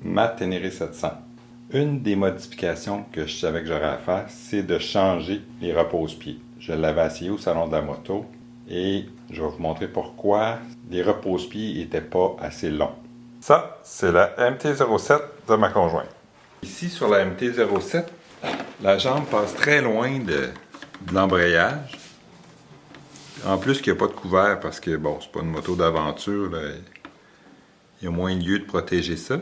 ma Ténéré 700. Une des modifications que je savais que j'aurais à faire, c'est de changer les repose-pieds. Je l'avais essayé au salon de la moto et je vais vous montrer pourquoi les repose-pieds n'étaient pas assez longs. Ça, c'est la MT-07 de ma conjointe. Ici, sur la MT-07, la jambe passe très loin de l'embrayage. En plus qu'il n'y a pas de couvert parce que, bon, c'est pas une moto d'aventure, là. Il y a moins lieu de protéger ça.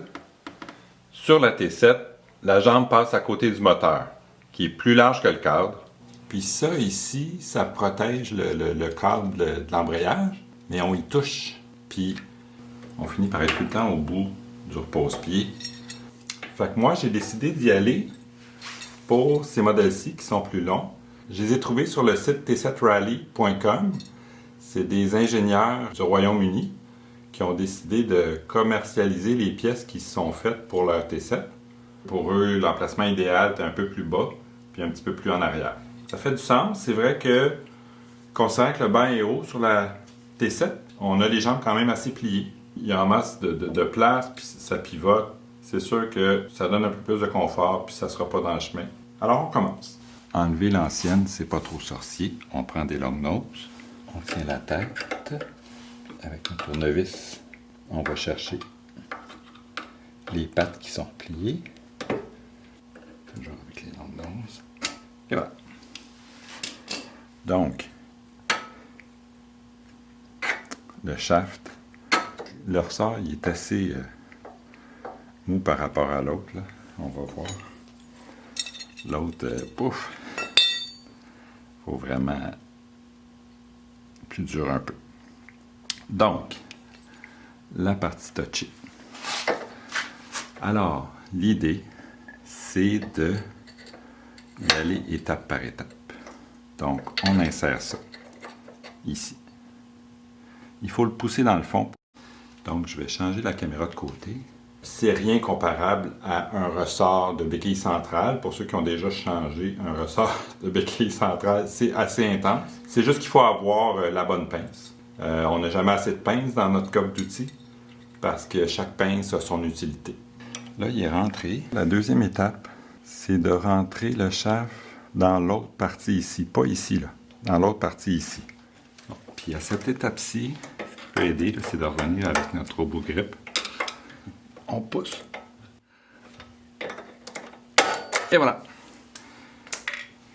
Sur la T7, la jambe passe à côté du moteur, qui est plus large que le cadre. Puis ça, ici, ça protège le cadre de l'embrayage, mais on y touche. Puis on finit par être tout le temps au bout du repose-pied. Fait que moi, j'ai décidé d'y aller pour ces modèles-ci qui sont plus longs. Je les ai trouvés sur le site t7rally.com. C'est des ingénieurs du Royaume-Uni qui ont décidé de commercialiser les pièces qui sont faites pour leur T7. Pour eux, l'emplacement idéal est un peu plus bas, puis un petit peu plus en arrière. Ça fait du sens. C'est vrai que, considérant que le banc est haut sur la T7, on a les jambes quand même assez pliées. Il y a en masse de place, puis ça pivote. C'est sûr que ça donne un peu plus de confort, puis ça ne sera pas dans le chemin. Alors, on commence. Enlever l'ancienne, c'est pas trop sorcier. On prend des long noses. On tient la tête. Avec un tournevis, on va chercher les pattes qui sont pliées. Toujours avec les long noses. Et voilà. Donc, le shaft, le ressort, il est assez mou par rapport à l'autre. On va voir. L'autre, pouf, faut vraiment plus dur un peu. Donc, la partie touchée. Alors, l'idée, c'est de y aller étape par étape. Donc, on insère ça ici. Il faut le pousser dans le fond. Donc, je vais changer la caméra de côté. C'est rien comparable à un ressort de béquille centrale. Pour ceux qui ont déjà changé un ressort de béquille centrale, c'est assez intense. C'est juste qu'il faut avoir la bonne pince. On n'a jamais assez de pinces dans notre coffre d'outils parce que chaque pince a son utilité. Là, il est rentré. La deuxième étape, c'est de rentrer le shaft dans l'autre partie ici. Pas ici, là. Dans l'autre partie ici. Bon. Puis à cette étape-ci, ce qui peut aider, c'est de revenir avec notre robot grip. On pousse. Et voilà.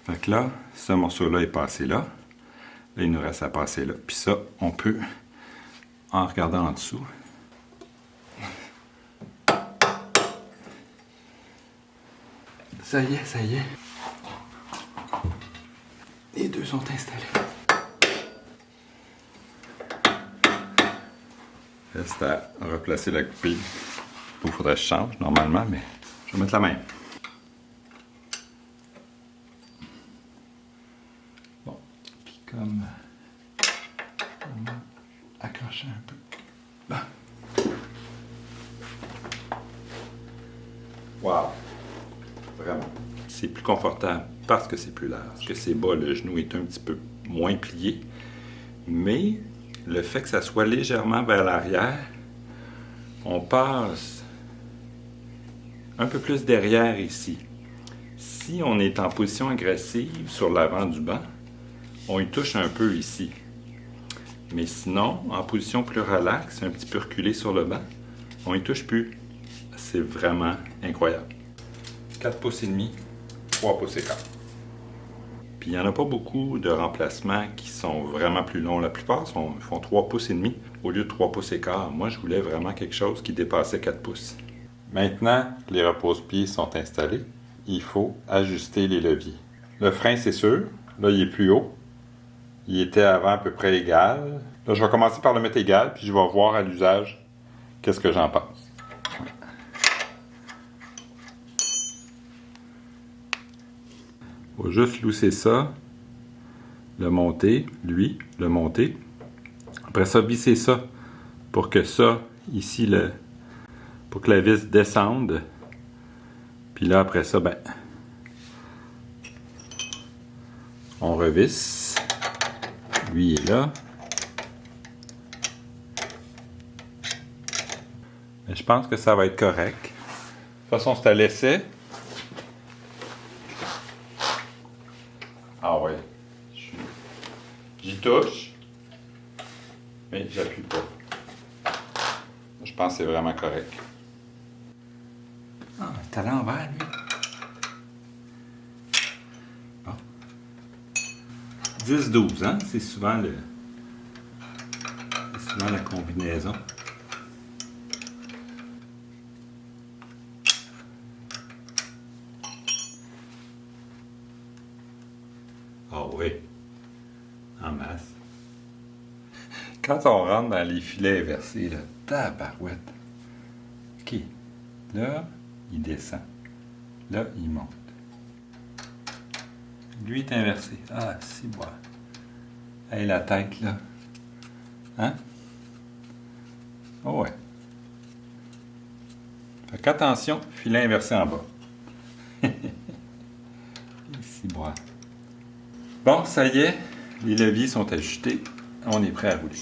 Fait que là, ce morceau-là est passé là. Là, il nous reste à passer là. Puis ça, on peut, en regardant en dessous, ça y est, ça y est. Les deux sont installés. Reste à replacer la goupille. Il faudrait que je change normalement, mais je vais mettre la même. Bon, puis comme on va accrocher un peu. Bon. Wow! Vraiment. C'est plus confortable parce que c'est plus large. Que c'est bas, le genou est un petit peu moins plié. Mais le fait que ça soit légèrement vers l'arrière, on passe un peu plus derrière ici. Si on est en position agressive sur l'avant du banc, on y touche un peu ici. Mais sinon, en position plus relaxe, un petit peu reculé sur le banc, on y touche plus. C'est vraiment incroyable. 4 pouces et demi, 3 pouces et quart. Puis il n'y en a pas beaucoup de remplacements qui sont vraiment plus longs. La plupart font 3 pouces et demi au lieu de 3 pouces et quart. Moi, je voulais vraiment quelque chose qui dépassait 4 pouces. Maintenant que les repose-pieds sont installés, il faut ajuster les leviers. Le frein, c'est sûr. Là, il est plus haut. Il était avant à peu près égal. Là, je vais commencer par le mettre égal, puis je vais voir à l'usage qu'est-ce que j'en pense. Il faut juste lousser ça, le monter, lui, le monter. Après ça, visser ça pour que ça, ici, pour que la vis descende. Puis là, après ça, ben, on revisse. Lui est là. Mais je pense que ça va être correct. toute façon, c'est à l'essai. Ah ouais. J'y touche. Mais j'appuie pas. Je pense que c'est vraiment correct. Ah, c'est à l'envers, lui. Bon. 10-12, hein? C'est souvent la combinaison. Ah oui, en masse. Quand on rentre dans les filets inversés, là, tabarouette. OK. Là, il descend. Là, il monte. Lui est inversé. Ah, c'est bon. Hey, la tête, là. Hein? Oh ouais. Fait qu'attention, filet inversé en bas. C'est bon. Bon, ça y est, les leviers sont ajustés. On est prêt à rouler.